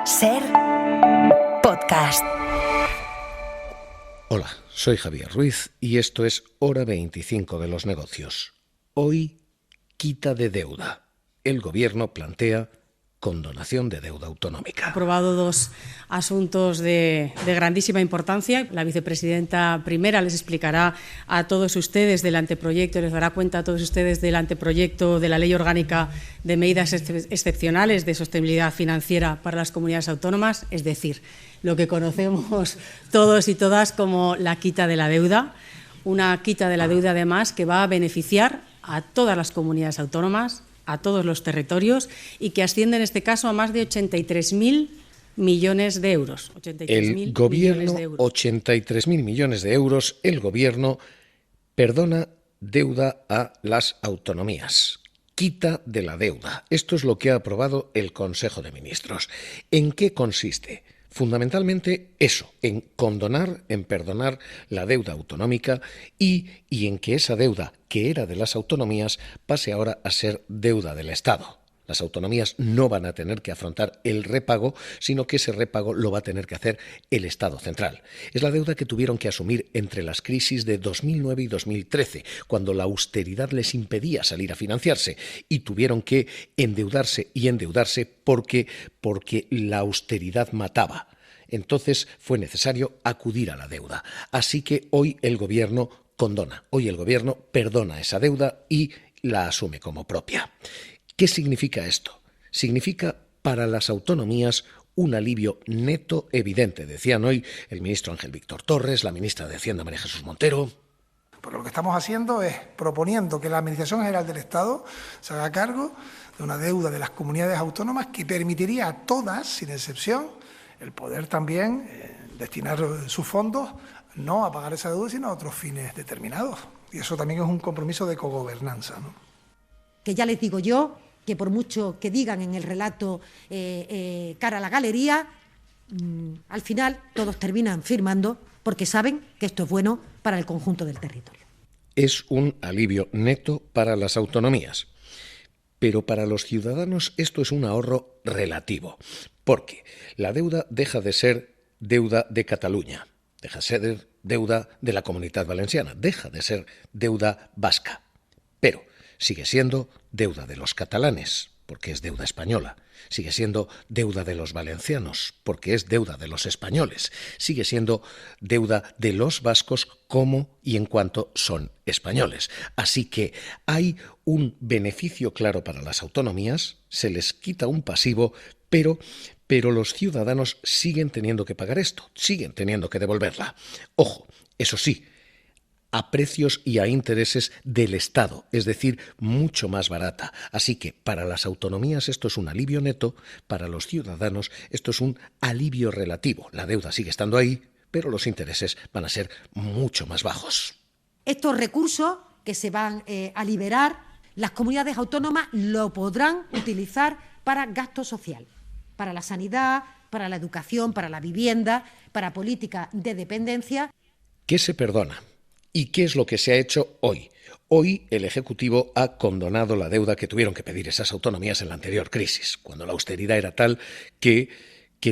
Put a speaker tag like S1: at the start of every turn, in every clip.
S1: SER Podcast.
S2: Hola, soy Javier Ruiz y esto es Hora 25 de los negocios. Hoy, quita de deuda. El Gobierno plantea condonación de deuda autonómica.
S3: Ha aprobado dos asuntos de grandísima importancia. La vicepresidenta primera les explicará a todos ustedes del anteproyecto, les dará cuenta a todos ustedes del anteproyecto de la Ley Orgánica de Medidas Excepcionales de Sostenibilidad Financiera para las Comunidades Autónomas, es decir, lo que conocemos todos y todas como la quita de la deuda. Una quita de la deuda, además, que va a beneficiar a todas las comunidades autónomas, a todos los territorios, y que asciende en este caso a más de 83.000 millones de euros.
S2: El Gobierno, 83.000 millones de euros, el Gobierno perdona deuda a las autonomías. Quita de la deuda. Esto es lo que ha aprobado el Consejo de Ministros. ¿En qué consiste? Fundamentalmente eso, en condonar, en perdonar la deuda autonómica y en que esa deuda que era de las autonomías pase ahora a ser deuda del Estado. Las autonomías no van a tener que afrontar el repago, sino que ese repago lo va a tener que hacer el Estado central. Es la deuda que tuvieron que asumir entre las crisis de 2009 y 2013, cuando la austeridad les impedía salir a financiarse y tuvieron que endeudarse porque la austeridad mataba. Entonces fue necesario acudir a la deuda. Así que hoy el Gobierno condona, hoy el Gobierno perdona esa deuda y la asume como propia. ¿Qué significa esto? Significa para las autonomías un alivio neto evidente, decían hoy el ministro Ángel Víctor Torres, la ministra de Hacienda María Jesús Montero.
S4: Porque lo que estamos haciendo es proponiendo que la Administración General del Estado se haga cargo de una deuda de las comunidades autónomas que permitiría a todas, sin excepción, el poder también destinar sus fondos no a pagar esa deuda, sino a otros fines determinados. Y eso también es un compromiso de cogobernanza, ¿no?
S5: Que ya les digo yo que por mucho que digan en el relato cara a la galería, al final todos terminan firmando porque saben que esto es bueno para el conjunto del territorio.
S2: Es un alivio neto para las autonomías, pero para los ciudadanos esto es un ahorro relativo, porque la deuda deja de ser deuda de Cataluña, deja de ser deuda de la Comunidad Valenciana, deja de ser deuda vasca, pero sigue siendo deuda de los catalanes, porque es deuda española. Sigue siendo deuda de los valencianos, porque es deuda de los españoles. Sigue siendo deuda de los vascos como y en cuanto son españoles. Así que hay un beneficio claro para las autonomías, se les quita un pasivo, pero los ciudadanos siguen teniendo que pagar esto, siguen teniendo que devolverla. Ojo, eso sí, a precios y a intereses del Estado, es decir, mucho más barata. Así que para las autonomías esto es un alivio neto, para los ciudadanos esto es un alivio relativo. La deuda sigue estando ahí, pero los intereses van a ser mucho más bajos.
S5: Estos recursos que se van a liberar, las comunidades autónomas lo podrán utilizar para gasto social, para la sanidad, para la educación, para la vivienda, para política de dependencia.
S2: ¿Qué se perdona? ¿Y qué es lo que se ha hecho hoy? Hoy el Ejecutivo ha condonado la deuda que tuvieron que pedir esas autonomías en la anterior crisis, cuando la austeridad era tal que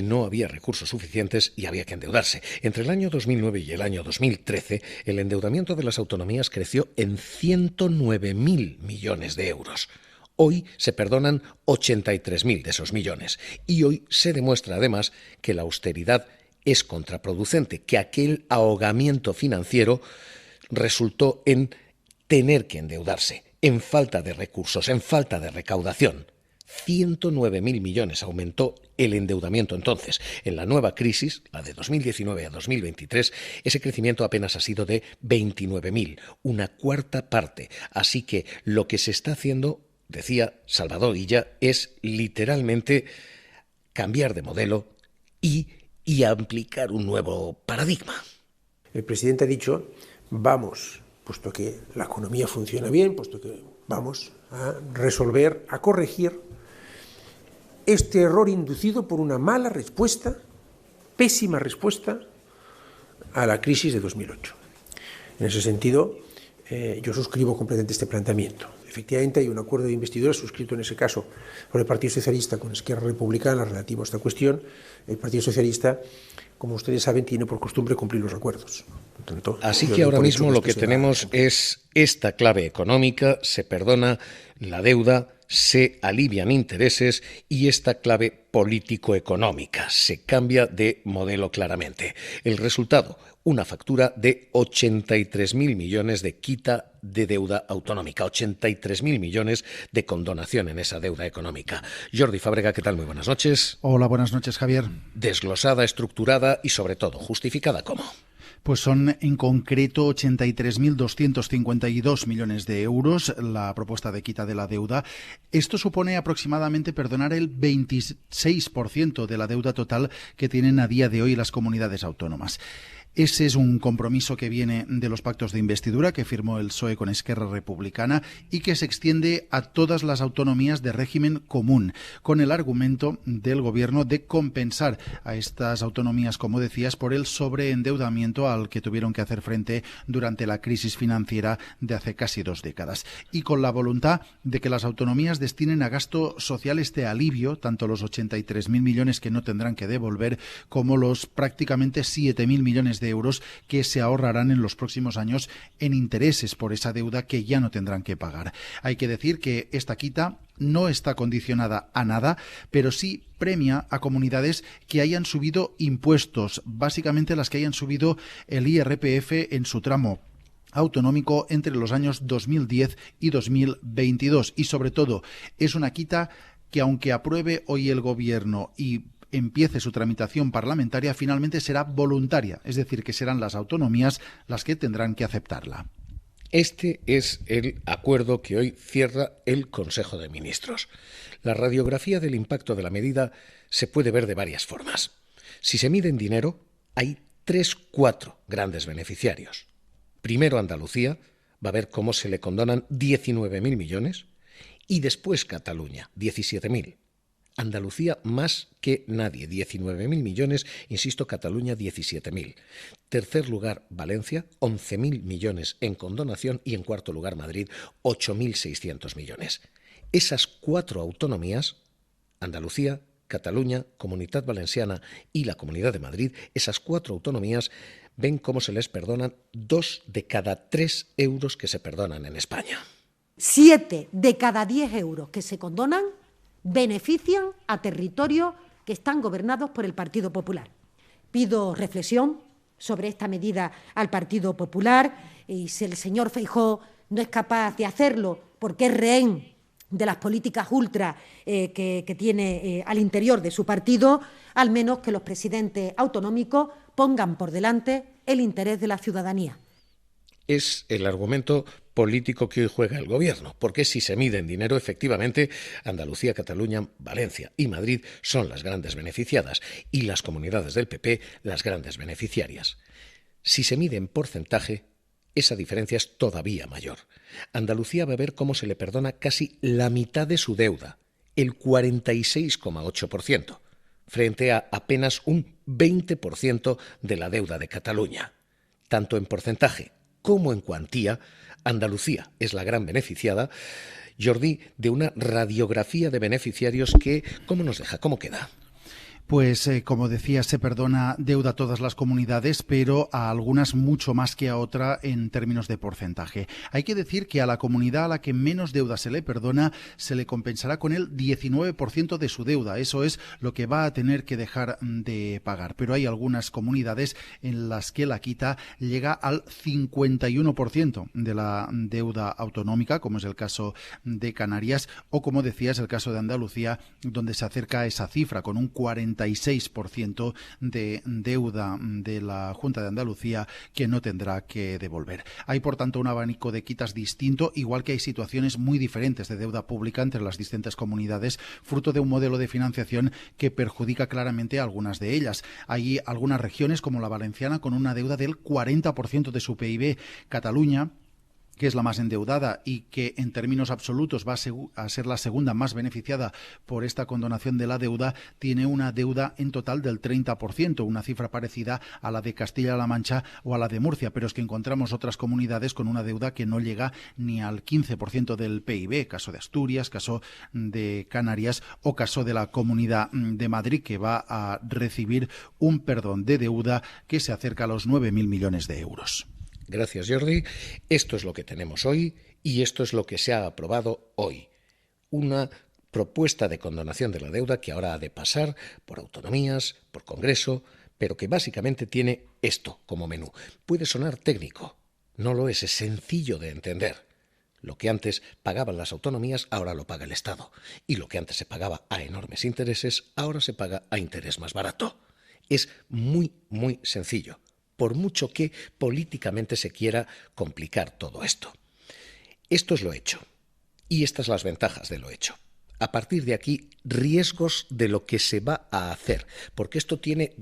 S2: no había recursos suficientes y había que endeudarse. Entre el año 2009 y el año 2013, el endeudamiento de las autonomías creció en 109.000 millones de euros. Hoy se perdonan 83.000 de esos millones. Y hoy se demuestra, además, que la austeridad es contraproducente, que aquel ahogamiento financiero resultó en tener que endeudarse, en falta de recursos, en falta de recaudación. 109.000 millones aumentó el endeudamiento entonces. En la nueva crisis, la de 2019 a 2023, ese crecimiento apenas ha sido de 29.000, una cuarta parte. Así que lo que se está haciendo, decía Salvador Illa, es literalmente cambiar de modelo y aplicar un nuevo paradigma.
S6: El presidente ha dicho, vamos, puesto que la economía funciona bien, puesto que vamos a resolver, a corregir este error inducido por una mala respuesta, pésima respuesta a la crisis de 2008. En ese sentido, yo suscribo completamente este planteamiento. Efectivamente, hay un acuerdo de investidura suscrito en ese caso por el Partido Socialista con Esquerra Republicana relativo a esta cuestión. El Partido Socialista, como ustedes saben, tiene por costumbre cumplir los acuerdos. Por tanto,
S2: así que ahora mismo lo que tenemos es esta clave económica: se perdona la deuda, se alivian intereses, y esta clave político-económica. Se cambia de modelo claramente. El resultado: una factura de 83.000 millones de quita de deuda autonómica, 83.000 millones de condonación en esa deuda económica. Jordi Fábrega, ¿qué tal? Muy buenas noches.
S7: Hola, buenas noches, Javier.
S2: Desglosada, estructurada y, sobre todo, justificada, ¿cómo?
S7: Pues son en concreto 83.252 millones de euros la propuesta de quita de la deuda. Esto supone aproximadamente perdonar el 26% de la deuda total que tienen a día de hoy las comunidades autónomas. Ese es un compromiso que viene de los pactos de investidura que firmó el PSOE con Esquerra Republicana y que se extiende a todas las autonomías de régimen común, con el argumento del Gobierno de compensar a estas autonomías, como decías, por el sobreendeudamiento al que tuvieron que hacer frente durante la crisis financiera de hace casi 2 décadas. Y con la voluntad de que las autonomías destinen a gasto social este alivio, tanto los 83.000 millones que no tendrán que devolver como los prácticamente 7.000 millones de euros que se ahorrarán en los próximos años en intereses por esa deuda que ya no tendrán que pagar. Hay que decir que esta quita no está condicionada a nada, pero sí premia a comunidades que hayan subido impuestos, básicamente las que hayan subido el IRPF en su tramo autonómico entre los años 2010 y 2022. Y sobre todo, es una quita que, aunque apruebe hoy el Gobierno y empiece su tramitación parlamentaria, finalmente será voluntaria, es decir, que serán las autonomías las que tendrán que aceptarla.
S2: Este es el acuerdo que hoy cierra el Consejo de Ministros. La radiografía del impacto de la medida se puede ver de varias formas. Si se mide en dinero, hay 4 grandes beneficiarios. Primero, Andalucía va a ver cómo se le condonan 19.000 millones y después Cataluña, 17.000. Andalucía más que nadie, 19.000 millones, insisto, Cataluña 17.000. Tercer lugar, Valencia, 11.000 millones en condonación, y en cuarto lugar, Madrid, 8.600 millones. Esas 4 autonomías, Andalucía, Cataluña, Comunitat Valenciana y la Comunidad de Madrid, esas 4 autonomías ven cómo se les perdonan 2 de cada 3 euros que se perdonan en España.
S5: 7 de cada 10 euros que se condonan benefician a territorios que están gobernados por el Partido Popular. Pido reflexión sobre esta medida al Partido Popular, y si el señor Feijóo no es capaz de hacerlo porque es rehén de las políticas ultra que tiene al interior de su partido, al menos que los presidentes autonómicos pongan por delante el interés de la ciudadanía.
S2: Es el argumento político que hoy juega el Gobierno, porque si se mide en dinero, efectivamente, Andalucía, Cataluña, Valencia y Madrid son las grandes beneficiadas y las comunidades del PP las grandes beneficiarias. Si se mide en porcentaje, esa diferencia es todavía mayor. Andalucía va a ver cómo se le perdona casi la mitad de su deuda, el 46,8%, frente a apenas un 20% de la deuda de Cataluña. Tanto en porcentaje como en cuantía, Andalucía es la gran beneficiada, Jordi, de una radiografía de beneficiarios que, ¿cómo nos deja? ¿Cómo queda?
S7: Pues, como decía, se perdona deuda a todas las comunidades, pero a algunas mucho más que a otra en términos de porcentaje. Hay que decir que a la comunidad a la que menos deuda se le perdona, se le compensará con el 19% de su deuda. Eso es lo que va a tener que dejar de pagar. Pero hay algunas comunidades en las que la quita llega al 51% de la deuda autonómica, como es el caso de Canarias, o, como decías, el caso de Andalucía, donde se acerca a esa cifra con un 46% de deuda de la Junta de Andalucía que no tendrá que devolver. Hay, por tanto, un abanico de quitas distinto, igual que hay situaciones muy diferentes de deuda pública entre las distintas comunidades, fruto de un modelo de financiación que perjudica claramente a algunas de ellas. Hay algunas regiones, como la valenciana, con una deuda del 40% de su PIB. Cataluña que es la más endeudada y que en términos absolutos va a ser la segunda más beneficiada por esta condonación de la deuda, tiene una deuda en total del 30%, una cifra parecida a la de Castilla-La Mancha o a la de Murcia, pero es que encontramos otras comunidades con una deuda que no llega ni al 15% del PIB, caso de Asturias, caso de Canarias o caso de la Comunidad de Madrid, que va a recibir un perdón de deuda que se acerca a los 9.000 millones de euros.
S2: Gracias, Jordi. Esto es lo que tenemos hoy y esto es lo que se ha aprobado hoy. Una propuesta de condonación de la deuda que ahora ha de pasar por autonomías, por Congreso, pero que básicamente tiene esto como menú. Puede sonar técnico, no lo es sencillo de entender. Lo que antes pagaban las autonomías, ahora lo paga el Estado. Y lo que antes se pagaba a enormes intereses, ahora se paga a interés más barato. Es muy, muy sencillo, por mucho que políticamente se quiera complicar todo esto. Esto es lo hecho, y estas las ventajas de lo hecho. A partir de aquí, riesgos de lo que se va a hacer, porque esto tiene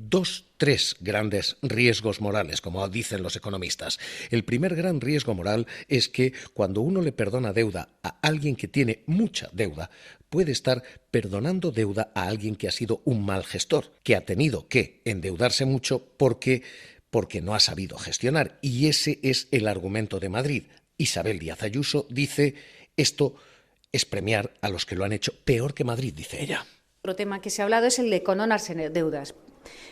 S2: tres grandes riesgos morales, como dicen los economistas. El primer gran riesgo moral es que cuando uno le perdona deuda a alguien que tiene mucha deuda, puede estar perdonando deuda a alguien que ha sido un mal gestor, que ha tenido que endeudarse mucho porque no ha sabido gestionar. Y ese es el argumento de Madrid. Isabel Díaz Ayuso dice, esto es premiar a los que lo han hecho peor que Madrid, dice ella.
S8: Otro tema que se ha hablado es el de condonarse deudas.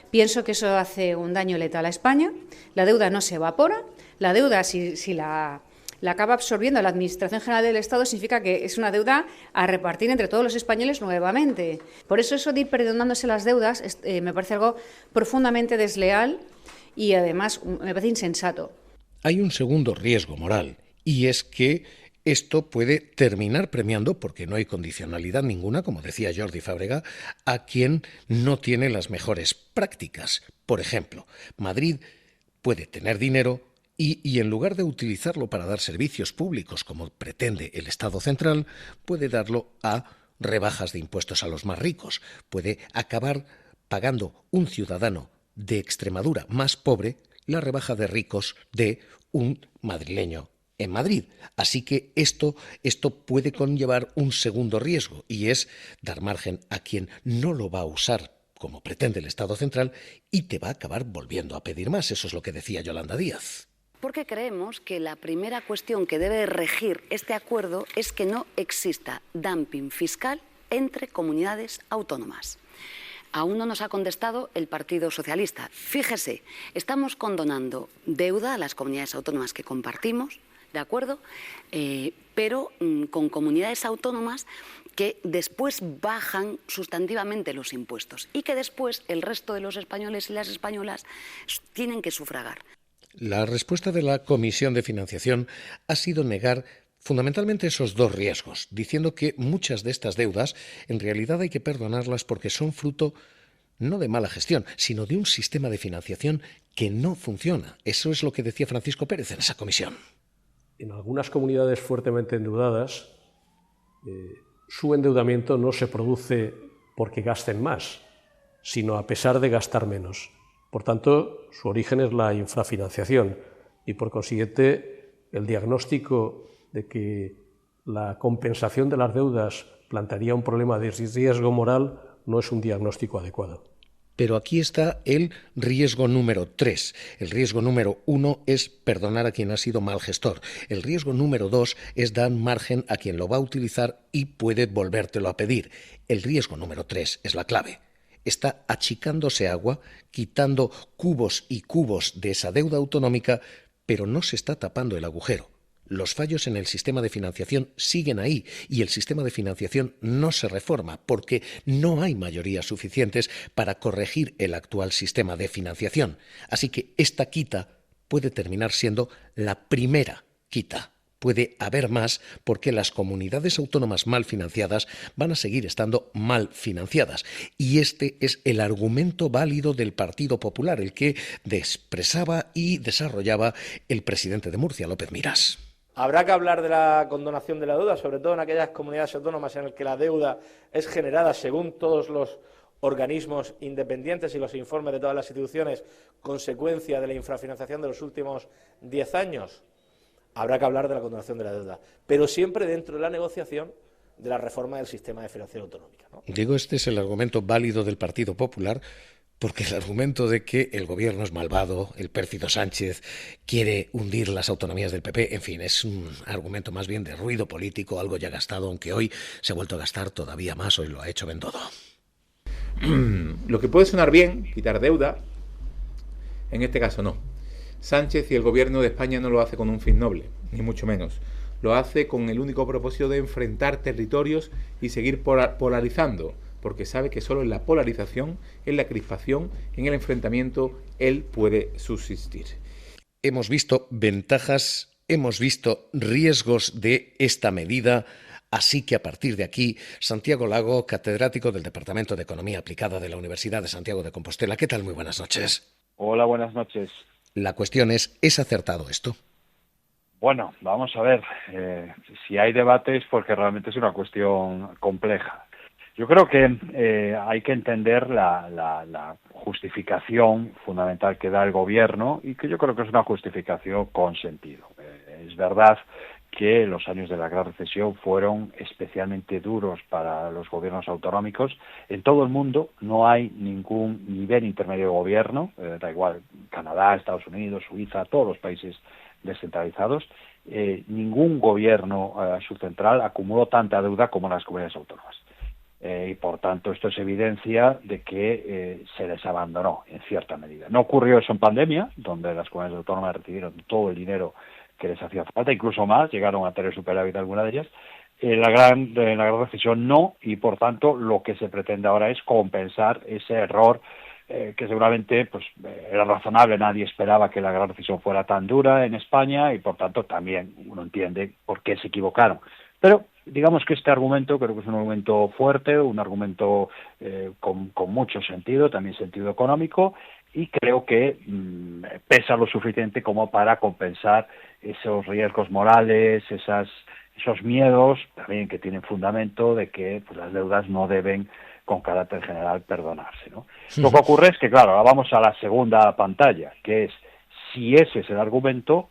S8: Pienso que eso hace un daño letal a España. La deuda no se evapora. La deuda, si la acaba absorbiendo la Administración General del Estado, significa que es una deuda a repartir entre todos los españoles nuevamente. Por eso de ir perdonándose las deudas me parece algo profundamente desleal y además me parece insensato.
S2: Hay un segundo riesgo moral, y es que esto puede terminar premiando, porque no hay condicionalidad ninguna, como decía Jordi Fábrega, a quien no tiene las mejores prácticas. Por ejemplo, Madrid puede tener dinero y en lugar de utilizarlo para dar servicios públicos, como pretende el Estado central, puede darlo a rebajas de impuestos a los más ricos. Puede acabar pagando un ciudadano de Extremadura más pobre la rebaja de ricos de un madrileño en Madrid. Así que esto puede conllevar un segundo riesgo, y es dar margen a quien no lo va a usar como pretende el Estado central y te va a acabar volviendo a pedir más. Eso es lo que decía Yolanda Díaz.
S9: Porque creemos que la primera cuestión que debe regir este acuerdo es que no exista dumping fiscal entre comunidades autónomas. Aún no nos ha contestado el Partido Socialista. Fíjese, estamos condonando deuda a las comunidades autónomas que compartimos, ¿de acuerdo? Pero con comunidades autónomas que después bajan sustantivamente los impuestos y que después el resto de los españoles y las españolas tienen que sufragar.
S2: La respuesta de la Comisión de Financiación ha sido negar fundamentalmente esos dos riesgos, diciendo que muchas de estas deudas en realidad hay que perdonarlas porque son fruto no de mala gestión, sino de un sistema de financiación que no funciona. Eso es lo que decía Francisco Pérez en esa comisión.
S10: En algunas comunidades fuertemente endeudadas, su endeudamiento no se produce porque gasten más, sino a pesar de gastar menos. Por tanto, su origen es la infrafinanciación y, por consiguiente, el diagnóstico de que la compensación de las deudas plantearía un problema de riesgo moral no es un diagnóstico adecuado.
S2: Pero aquí está el riesgo número 3. El riesgo número 1 es perdonar a quien ha sido mal gestor. El riesgo número 2 es dar margen a quien lo va a utilizar y puede volvértelo a pedir. El riesgo número 3 es la clave. Está achicándose agua, quitando cubos y cubos de esa deuda autonómica, pero no se está tapando el agujero. Los fallos en el sistema de financiación siguen ahí y el sistema de financiación no se reforma porque no hay mayorías suficientes para corregir el actual sistema de financiación. Así que esta quita puede terminar siendo la primera quita. Puede haber más porque las comunidades autónomas mal financiadas van a seguir estando mal financiadas. Y este es el argumento válido del Partido Popular, el que expresaba y desarrollaba el presidente de Murcia, López Miras.
S11: Habrá que hablar de la condonación de la deuda, sobre todo en aquellas comunidades autónomas en las que la deuda es generada, según todos los organismos independientes y los informes de todas las instituciones, consecuencia de la infrafinanciación de los últimos 10 años. habrá que hablar de la condonación de la deuda, pero siempre dentro de la negociación de la reforma del sistema de financiación autonómica, ¿no?
S2: Digo, este es el argumento válido del Partido Popular, porque el argumento de que el gobierno es malvado, el pérfido Sánchez quiere hundir las autonomías del PP, en fin, es un argumento más bien de ruido político, algo ya gastado, aunque hoy se ha vuelto a gastar todavía más, hoy lo ha hecho Bendodo.
S12: Lo que puede sonar bien, quitar deuda, en este caso no. Sánchez y el gobierno de España no lo hace con un fin noble, ni mucho menos. Lo hace con el único propósito de enfrentar territorios y seguir polarizando, porque sabe que solo en la polarización, en la crispación, en el enfrentamiento, él puede subsistir.
S2: Hemos visto ventajas, hemos visto riesgos de esta medida, así que a partir de aquí, Santiago Lago, catedrático del Departamento de Economía Aplicada de la Universidad de Santiago de Compostela. ¿Qué tal? Muy buenas noches.
S13: Hola, buenas noches.
S2: La cuestión ¿es acertado esto?
S13: Bueno, vamos a ver, si hay debate es porque realmente es una cuestión compleja. Yo creo que hay que entender la justificación fundamental que da el gobierno y que yo creo que es una justificación con sentido. Es verdad que los años de la gran recesión fueron especialmente duros para los gobiernos autonómicos. En todo el mundo no hay ningún nivel intermedio de gobierno, da igual Canadá, Estados Unidos, Suiza, todos los países descentralizados, ningún gobierno subcentral acumuló tanta deuda como las comunidades autónomas. Y por tanto esto es evidencia de que se les abandonó en cierta medida. No ocurrió eso en pandemia, donde las comunidades autónomas recibieron todo el dinero que les hacía falta, incluso más, llegaron a tener superávit alguna de ellas. La gran recesión no, y por tanto lo que se pretende ahora es compensar ese error que seguramente pues era razonable. Nadie esperaba que la gran recesión fuera tan dura en España y por tanto también uno entiende por qué se equivocaron. Pero digamos que este argumento creo que es un argumento fuerte, un argumento con mucho sentido, también sentido económico, y creo que pesa lo suficiente como para compensar esos riesgos morales, esos miedos también que tienen fundamento de que pues, las deudas no deben con carácter general perdonarse, ¿no? Sí. Lo que ocurre es que, claro, ahora vamos a la segunda pantalla, que es, si ese es el argumento,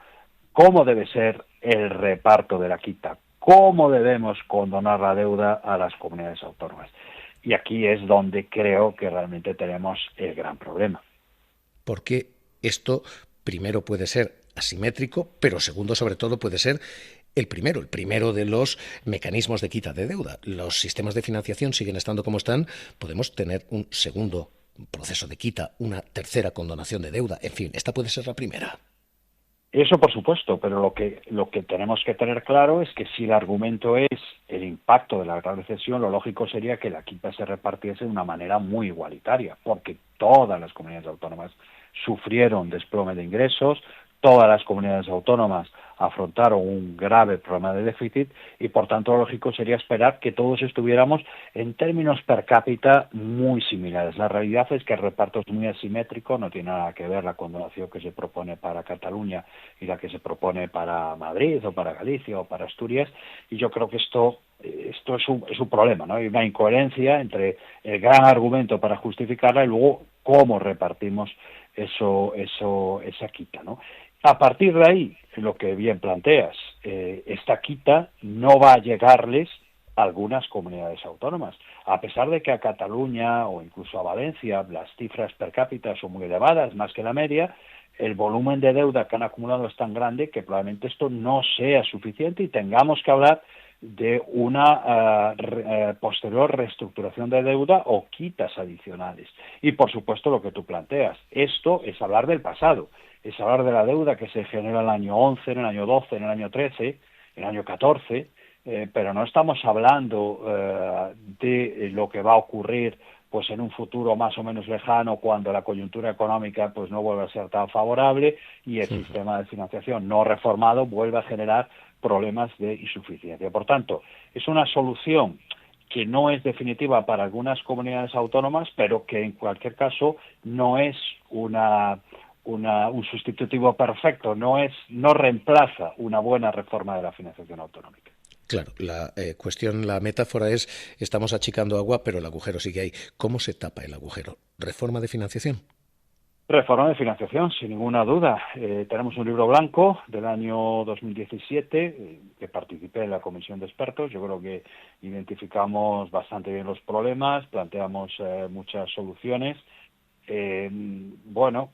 S13: ¿cómo debe ser el reparto de la quita? ¿Cómo debemos condonar la deuda a las comunidades autónomas? Y aquí es donde creo que realmente tenemos el gran problema.
S2: Porque esto, primero, puede ser asimétrico, pero segundo, sobre todo, puede ser el primero de los mecanismos de quita de deuda. Los sistemas de financiación siguen estando como están, podemos tener un segundo proceso de quita, una tercera condonación de deuda, en fin, esta puede ser la primera.
S13: Eso por supuesto, pero lo que tenemos que tener claro es que si el argumento es el impacto de la gran recesión, lo lógico sería que la quita se repartiese de una manera muy igualitaria, porque todas las comunidades autónomas sufrieron desplome de ingresos, todas las comunidades autónomas afrontaron un grave problema de déficit y por tanto lo lógico sería esperar que todos estuviéramos en términos per cápita muy similares. La realidad es que el reparto es muy asimétrico, no tiene nada que ver la condonación que se propone para Cataluña y la que se propone para Madrid o para Galicia o para Asturias, y yo creo que esto es un problema, ¿no? Hay una incoherencia entre el gran argumento para justificarla y luego cómo repartimos esa quita, ¿no? A partir de ahí, lo que bien planteas, esta quita no va a llegarles a algunas comunidades autónomas, a pesar de que a Cataluña o incluso a Valencia las cifras per cápita son muy elevadas, más que la media. El volumen de deuda que han acumulado es tan grande que probablemente esto no sea suficiente y tengamos que hablar de una posterior reestructuración de deuda o quitas adicionales. Y por supuesto lo que tú planteas, esto es hablar del pasado, es hablar de la deuda que se genera en el año 11, en el año 12, en el año 13, en el año 14, pero no estamos hablando de lo que va a ocurrir pues en un futuro más o menos lejano, cuando la coyuntura económica pues no vuelve a ser tan favorable y el sistema de financiación no reformado vuelve a generar problemas de insuficiencia. Por tanto, es una solución que no es definitiva para algunas comunidades autónomas, pero que en cualquier caso no es un sustitutivo perfecto, no reemplaza una buena reforma de la financiación autonómica.
S2: Claro, la metáfora es, estamos achicando agua, pero el agujero sigue ahí. ¿Cómo se tapa el agujero? ¿Reforma de financiación?
S13: Reforma de financiación, sin ninguna duda. Tenemos un libro blanco del año 2017, que participé en la comisión de expertos. Yo creo que identificamos bastante bien los problemas, planteamos muchas soluciones. Lo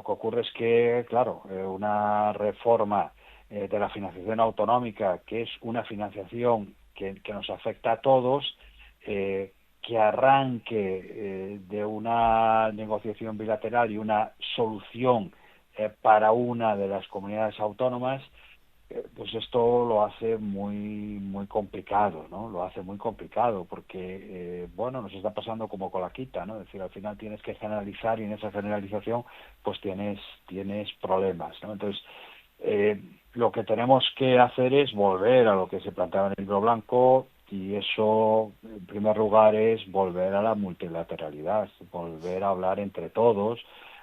S13: que ocurre es que, claro, una reforma de la financiación autonómica, que es una financiación que nos afecta a todos, que arranque de una negociación bilateral y una solución para una de las comunidades autónomas, pues esto lo hace muy complicado, ¿no? Lo hace muy complicado porque, nos está pasando como con la quita, ¿no? Es decir, al final tienes que generalizar y en esa generalización pues tienes problemas, ¿no? Entonces, lo que tenemos que hacer es volver a lo que se planteaba en el libro blanco. Y eso, en primer lugar, es volver a la multilateralidad, volver a hablar entre todos,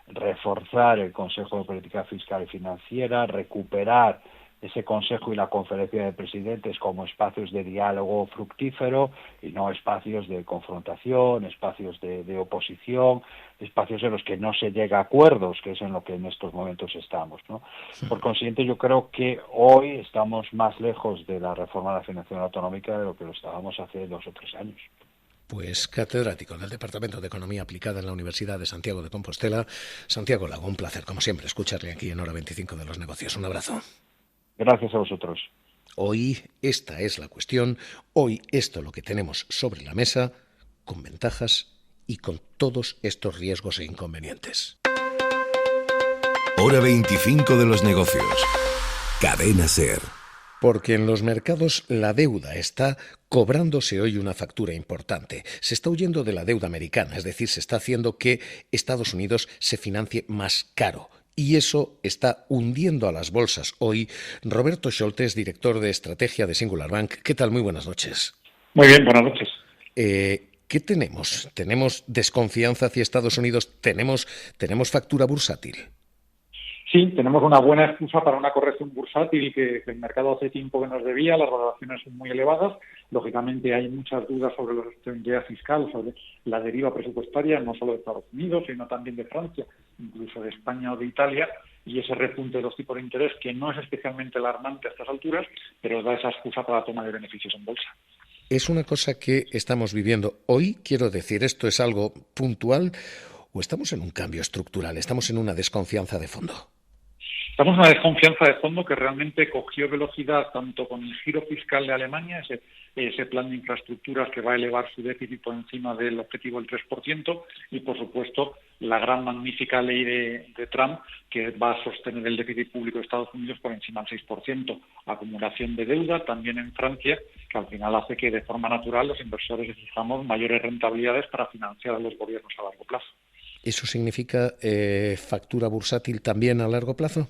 S13: reforzar el Consejo de Política Fiscal y Financiera, recuperar ese Consejo y la Conferencia de Presidentes como espacios de diálogo fructífero y no espacios de confrontación, espacios de oposición, espacios en los que no se llega a acuerdos, que es en lo que en estos momentos estamos, ¿no? Por consiguiente, yo creo que hoy estamos más lejos de la reforma de la financiación autonómica de lo que lo estábamos hace 2 o 3 años.
S2: Pues catedrático del Departamento de Economía Aplicada en la Universidad de Santiago de Compostela, Santiago Lago, un placer, como siempre, escucharle aquí en Hora 25 de los Negocios. Un abrazo.
S13: Gracias a vosotros.
S2: Hoy esta es la cuestión, hoy esto lo que tenemos sobre la mesa, con ventajas y con todos estos riesgos e inconvenientes.
S14: Hora 25 de los Negocios. Cadena SER.
S2: Porque en los mercados la deuda está cobrándose hoy una factura importante. Se está huyendo de la deuda americana, es decir, se está haciendo que Estados Unidos se financie más caro. Y eso está hundiendo a las bolsas hoy. Roberto Scholtes, director de estrategia de Singular Bank. ¿Qué tal? Muy buenas noches.
S15: Muy bien, buenas noches.
S2: ¿Qué tenemos? ¿Tenemos desconfianza hacia Estados Unidos? ¿Tenemos factura bursátil?
S15: Sí, tenemos una buena excusa para una corrección bursátil que el mercado hace tiempo que nos debía, las valoraciones son muy elevadas, lógicamente hay muchas dudas sobre la sostenibilidad fiscal, sobre la deriva presupuestaria, no solo de Estados Unidos, sino también de Francia, incluso de España o de Italia, y ese repunte de los tipos de interés, que no es especialmente alarmante a estas alturas, pero da esa excusa para la toma de beneficios en bolsa.
S2: ¿Es una cosa que estamos viviendo hoy? Quiero decir, ¿esto es algo puntual o estamos en un cambio estructural? ¿Estamos en una desconfianza de fondo?
S15: Estamos en una desconfianza de fondo que realmente cogió velocidad tanto con el giro fiscal de Alemania, ese plan de infraestructuras que va a elevar su déficit por encima del objetivo del 3%, y por supuesto la gran magnífica ley de Trump que va a sostener el déficit público de Estados Unidos por encima del 6%. Acumulación de deuda también en Francia, que al final hace que de forma natural los inversores exijamos mayores rentabilidades para financiar a los gobiernos a largo plazo.
S2: ¿Eso significa factura bursátil también a largo plazo?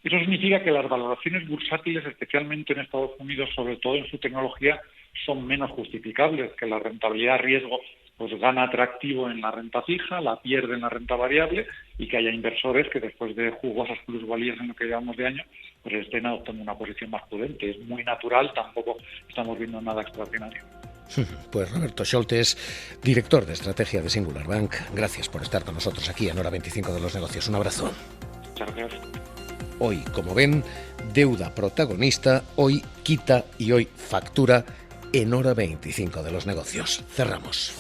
S15: Eso significa que las valoraciones bursátiles, especialmente en Estados Unidos, sobre todo en su tecnología, son menos justificables, que la rentabilidad-riesgo pues gana atractivo en la renta fija, la pierde en la renta variable, y que haya inversores que después de jugosas plusvalías en lo que llevamos de año, pues estén adoptando una posición más prudente. Es muy natural, tampoco estamos viendo nada extraordinario.
S2: Pues Roberto Scholtes, director de estrategia de Singular Bank, gracias por estar con nosotros aquí en Hora 25 de los Negocios. Un abrazo.
S15: Muchas gracias.
S2: Hoy, como ven, deuda protagonista, hoy quita y hoy factura en Hora 25 de los Negocios. Cerramos.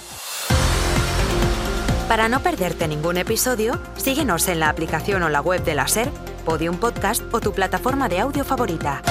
S1: Para no perderte ningún episodio, síguenos en la aplicación o la web de la SER, Podium Podcast o tu plataforma de audio favorita.